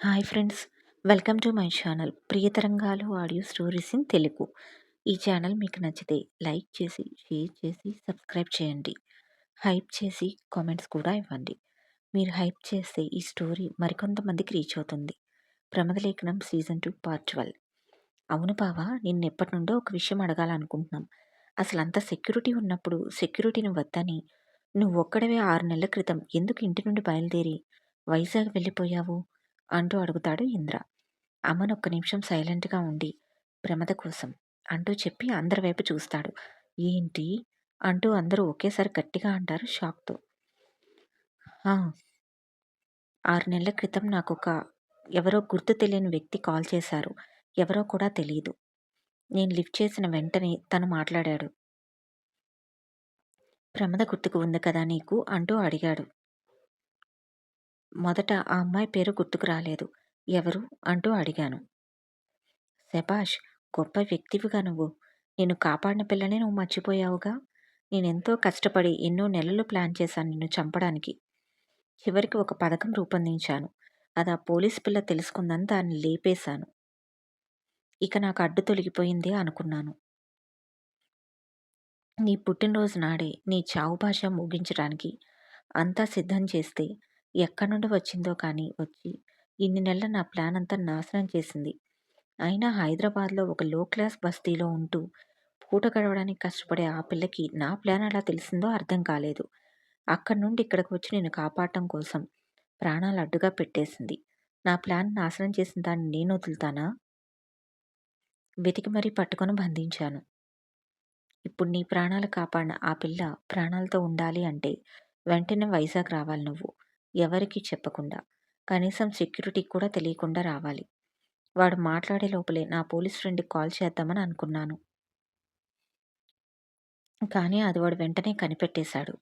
Hi friends, welcome to my channel Priyatarangalu audio stories in Telugu. ఈ channel మీకు నచ్చితే like చేసి, షేర్ చేసి, సబ్స్క్రైబ్ చేయండి. హైప్ చేసి కామెంట్స్ కూడా ఇవ్వండి. మీరు హైప్ చేస్తే ఈ స్టోరీ మరికొంతమందికి రీచ్ అవుతుంది. ప్రమదలేఖనం సీజన్ 2 పార్ట్ 12. అవును బావా, నిన్నెప్పటి నుండో ఒక విషయం అడగాలనుకుంటున్నాం. అసలు అంత సెక్యూరిటీ ఉన్నప్పుడు సెక్యూరిటీని వద్దని నువ్వు ఒక్కడవే 6 నెలల క్రితం ఎందుకు ఇంటి నుండి బయలుదేరి వైజాగ్ వెళ్ళిపోయావు అంటూ అడుగుతాడు ఇంద్ర. అమన్ ఒక్క నిమిషం సైలెంట్గా ఉండి ప్రమద కోసం అంటూ చెప్పి అందరి వైపు చూస్తాడు. ఏంటి అంటూ అందరూ ఒకేసారి గట్టిగా అంటారు షాక్తో. "ఆ, 6 నెలల క్రితం నాకొక ఎవరో గుర్తు తెలియని వ్యక్తి కాల్ చేశారు. ఎవరో కూడా తెలియదు. నేను లిఫ్ట్ చేసిన వెంటనే తను మాట్లాడాడు. ప్రమద గుర్తుకు ఉంది కదా నీకు అంటూ అడిగాడు. మొదట ఆ అమ్మాయి పేరు గుర్తుకు రాలేదు. ఎవరు అంటూ అడిగాను. శభాష్, గొప్ప వ్యక్తివిగా నువ్వు. నిన్ను కాపాడిన పిల్లని నువ్వు మర్చిపోయావుగా. నేనెంతో కష్టపడి ఎన్నో నెలలు ప్లాన్ చేశాను నిన్ను చంపడానికి. చివరికి ఒక పథకం రూపొందించాను. అది ఆ పోలీసు పిల్ల తెలుసుకుందని దాన్ని లేపేశాను. ఇక నాకు అడ్డు తొలగిపోయిందే అనుకున్నాను. నీ పుట్టినరోజు నాడే నీ చావు భాష ముగించడానికి అంతా సిద్ధం చేస్తే ఎక్కడి నుండి వచ్చిందో కానీ వచ్చి ఇన్ని నెలల నా ప్లాన్ అంతా నాశనం చేసింది. అయినా హైదరాబాద్లో ఒక లో క్లాస్ బస్తీలో ఉంటూ పూట గడవడానికి కష్టపడే ఆ పిల్లకి నా ప్లాన్ ఎలా తెలిసిందో అర్థం కాలేదు. అక్కడి నుండి ఇక్కడికి వచ్చి నేను కాపాడటం కోసం ప్రాణాలు అడ్డుగా పెట్టేసింది. నా ప్లాన్ నాశనం చేసిన దాన్ని నేను వదులుతానా? వెతికి మరీ పట్టుకొని బంధించాను. ఇప్పుడు నీ ప్రాణాలు కాపాడిన ఆ పిల్ల ప్రాణాలతో ఉండాలి అంటే వెంటనే వైజాగ్ రావాలి నువ్వు. ఎవరికీ చెప్పకుండా. కనీసం సెక్యూరిటీకి కూడా తెలియకుండా రావాలి. వాడు మాట్లాడే లోపలే నా పోలీస్ ఫ్రెండ్‌కి కాల్ చేద్దామని అనుకున్నాను. కానీ అది వాడు వెంటనే కనిపెట్టేశాడు.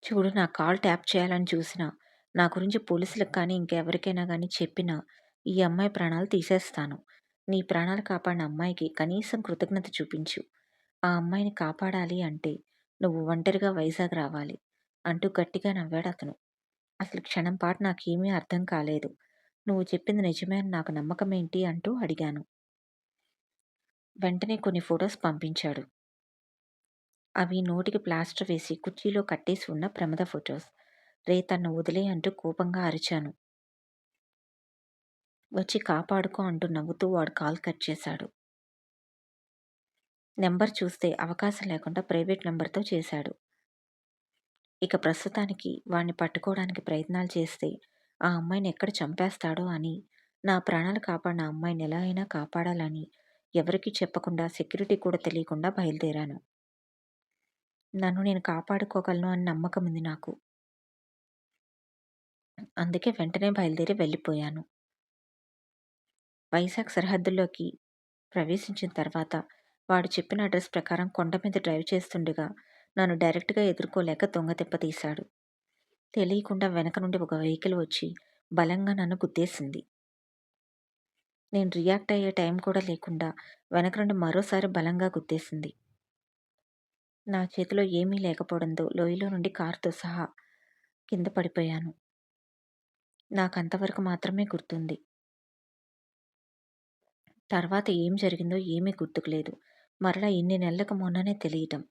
చూడు, నా కాల్ ట్యాప్ చేయాలని చూసినా, నా గురించి పోలీసులకు కానీ ఇంకెవరికైనా గానీ చెప్పినా ఈ అమ్మాయి ప్రాణాలు తీసేస్తాను. నీ ప్రాణాలు కాపాడిన అమ్మాయికి కనీసం కృతజ్ఞత చూపించు. ఆ అమ్మాయిని కాపాడాలి అంటే నువ్వు ఒంటరిగా వైజాగ్ రావాలి అంటూ గట్టిగా నవ్వాడతను. అసలు క్షణం పాటు నాకేమీ అర్థం కాలేదు. నువ్వు చెప్పింది నిజమే అని నాకు నమ్మకమేంటి అంటూ అడిగాను. వెంటనే కొన్ని ఫొటోస్ పంపించాడు. అవి నోటికి ప్లాస్టర్ వేసి కుర్చీలో కట్టేసి ఉన్న ప్రమద ఫొటోస్. రే, తన్ను వదిలేయ్ అంటూ కోపంగా అరిచాను. వచ్చి కాపాడుకో అంటూ నవ్వుతూ వాడు కాల్ కట్ చేశాడు. నెంబర్ చూస్తే అవకాశం లేకుండా ప్రైవేట్ నెంబర్‌తో చేశాడు. ఇక ప్రస్తుతానికి వాడిని పట్టుకోవడానికి ప్రయత్నాలు చేస్తే ఆ అమ్మాయిని ఎక్కడ చంపేస్తాడో అని, నా ప్రాణాలు కాపాడిన అమ్మాయిని ఎలా అయినా కాపాడాలని ఎవరికీ చెప్పకుండా సెక్యూరిటీ కూడా తెలియకుండా బయలుదేరాను. నన్ను నేను కాపాడుకోగలను అని నమ్మకం ఉంది నాకు. అందుకే వెంటనే బయలుదేరి వెళ్ళిపోయాను. వైజాగ్ సరిహద్దుల్లోకి ప్రవేశించిన తర్వాత వాడు చెప్పిన అడ్రస్ ప్రకారం కొండ మీద డ్రైవ్ చేస్తుండగా నన్ను డైరెక్ట్‌గా ఎదుర్కోలేక దొంగ దెబ్బ తీశాడు. తెలియకుండా వెనక నుండి ఒక వెహికల్ వచ్చి బలంగా నన్ను గుద్దేసింది. నేను రియాక్ట్ అయ్యే టైం కూడా లేకుండా వెనక నుండి మరోసారి బలంగా గుద్దేసింది. నా చేతిలో ఏమీ లేకపోవడంతో లోయలో నుండి కారుతో సహా కింద పడిపోయాను. నాకంతవరకు మాత్రమే గుర్తుంది. తర్వాత ఏం జరిగిందో ఏమీ గుర్తుకు లేదు. మరలా ఇన్ని నెలలకు మొన్ననే తెలియటం.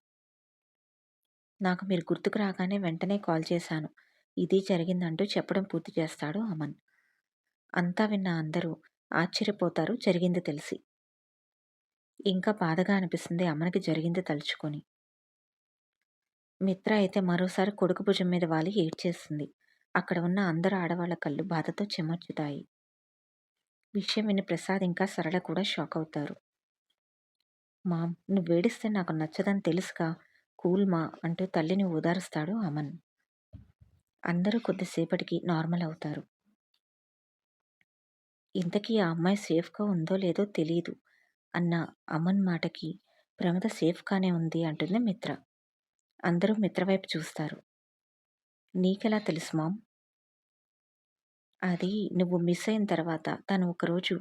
నాకు మీరు గుర్తుకు రాగానే వెంటనే కాల్ చేశాను. ఇది జరిగిందంటూ చెప్పడం పూర్తి చేస్తాడు అమన్. అంతా విన్న అందరూ ఆశ్చర్యపోతారు జరిగింది తెలిసి. ఇంకా బాధగా అనిపిస్తుంది అమన్‌కి జరిగింది తలుచుకొని. మిత్ర అయితే మరోసారి కొడుకు భుజం మీద వాలి ఏడ్చేస్తుంది. అక్కడ ఉన్న అందరు ఆడవాళ్ళ కళ్ళు బాధతో చెమర్చుతాయి. విషయం విని ప్రసాద్ ఇంకా సరళ కూడా షాక్ అవుతారు. మామ్, నువ్వేడిస్తే నాకు నచ్చదని తెలుసుగా. కూల్ మా అంటూ తల్లిని ఓదారుస్తాడు అమన్. అందరూ కొద్దిసేపటికి నార్మల్ అవుతారు. ఇంతకీ ఆ అమ్మాయి సేఫ్‌గా ఉందో లేదో తెలీదు అన్న అమన్ మాటకి ప్రమద సేఫ్‌గానే ఉంది అంటుంది మిత్ర. అందరూ మిత్ర వైపు చూస్తారు. నీకెలా తెలుసు మామ్? అది నువ్వు మిస్ అయిన తర్వాత తను ఒకరోజు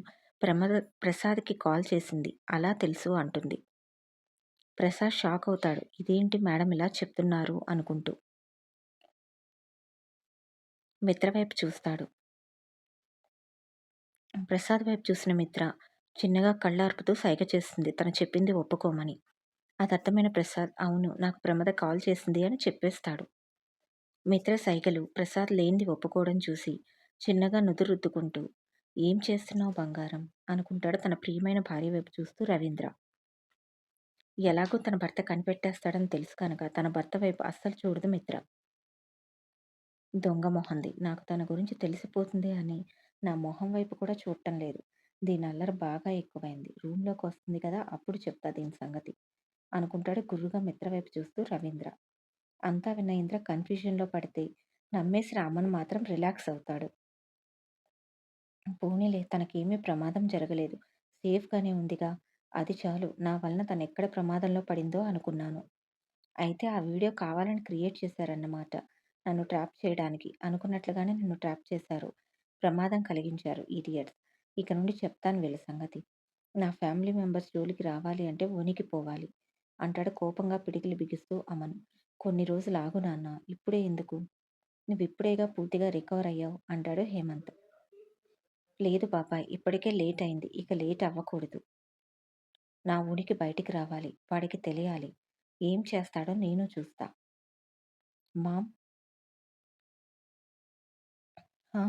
ప్రసాద్‌కి కాల్ చేసింది. అలా తెలుసు అంటుంది. ప్రసాద్ షాక్ అవుతాడు. ఇదేంటి మేడం ఇలా చెప్తున్నారు అనుకుంటూ. మిత్ర వైపు చూస్తాడు. ప్రసాద్ వైపు చూసిన మిత్ర చిన్నగా కళ్ళార్పుతూ సైగ చేస్తుంది తను చెప్పింది ఒప్పుకోమని. అదర్థమైన ప్రసాద్ అవును నాకు ప్రమద కాల్ చేసింది అని చెప్పేస్తాడు. మిత్ర సైగలు ప్రసాద్ లేనిది ఒప్పుకోవడం చూసి చిన్నగా నుదురుద్దుకుంటూ ఏం చేస్తున్నావు బంగారం అనుకుంటాడు తన ప్రియమైన భార్య వైపు చూస్తూ రవీంద్ర. ఎలాగో తన భర్త కనిపెట్టేస్తాడని తెలుసు కనుక తన భర్త వైపు అస్సలు చూడదు మిత్ర. దొంగ మొహంది. నాకు తన గురించి తెలిసిపోతుంది అని నా మొహం వైపు కూడా చూడటం లేదు. దీని అల్లరి బాగా ఎక్కువైంది. రూమ్‌లోకొస్తుంది కదా! అప్పుడు చెప్తా దీని సంగతి అనుకుంటాడు గుర్రుగా మిత్ర వైపు చూస్తూ రవీంద్ర. అంతా విన్న ఇంద్ర కన్‌ఫ్యూజన్‌లో పడితే నమ్మేసిన అమన్ మాత్రం రిలాక్స్ అవుతాడు. పోనీలే తనకేమీ ప్రమాదం జరగలేదు. సేఫ్‌గానే ఉందిగా! అది చాలు. నా వలన తనెక్కడ ప్రమాదంలో పడిందో అనుకున్నాను. అయితే ఆ వీడియో కావాలని క్రియేట్ చేశారన్నమాట. నన్ను ట్రాప్ చేయడానికి. అనుకున్నట్లుగానే నన్ను ట్రాప్ చేశారు. ప్రమాదం కలిగించారు ఇడియట్స్. ఇక నుండి చెప్తాను వీళ్ళ సంగతి. నా ఫ్యామిలీ మెంబర్స్ జోలికి రావాలి అంటే వణికిపోవాలి అంటాడు కోపంగా పిడికిలి బిగిస్తూ అమన్. కొన్ని రోజులు ఆగు నాన్న. ఇప్పుడే ఎందుకు? నువ్విప్పుడేగా పూర్తిగా రికవర్ అయ్యావు అంటాడు హేమంత్. లేదు బాబాయ్ ఇప్పటికే లేట్ అయింది. ఇక లేట్ అవ్వకూడదు. నా ఉనికి బయటికి రావాలి. వాడికి తెలియాలి. ఏం చేస్తాడో నేను చూస్తా. మామ్ ఆ!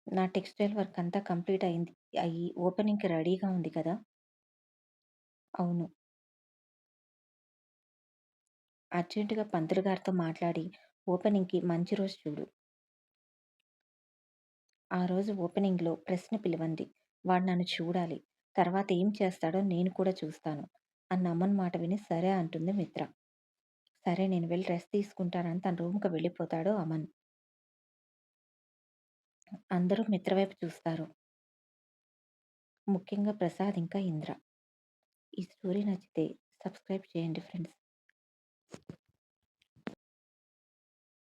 నా టెక్స్‌టైల్ వర్క్ అంతా కంప్లీట్ అయింది. ఓపెనింగ్‌కి రెడీగా ఉంది కదా! అవును. అర్జెంట్‌గా పంతులు గారితో మాట్లాడి ఓపెనింగ్‌కి మంచి రోజు చూడు. ఆ రోజు ఓపెనింగ్‌లో ప్రెస్‌ని పిలవండి. వాడు నన్ను చూడాలి. తర్వాత ఏం చేస్తాడో నేను కూడా చూస్తాను. అన్న అమ్మన్ మాట విని సరే అంటుంది మిత్ర. సరే నేను వెళ్లి రెస్ట్ తీసుకుంటానని తన రూమ్‌కి వెళ్ళిపోతాడు అమన్. అందరూ మిత్ర వైపు చూస్తారు. ముఖ్యంగా ప్రసాద్ ఇంకా ఇంద్ర. ఈ స్టోరీ నచ్చితే సబ్స్క్రైబ్ చేయండి ఫ్రెండ్స్.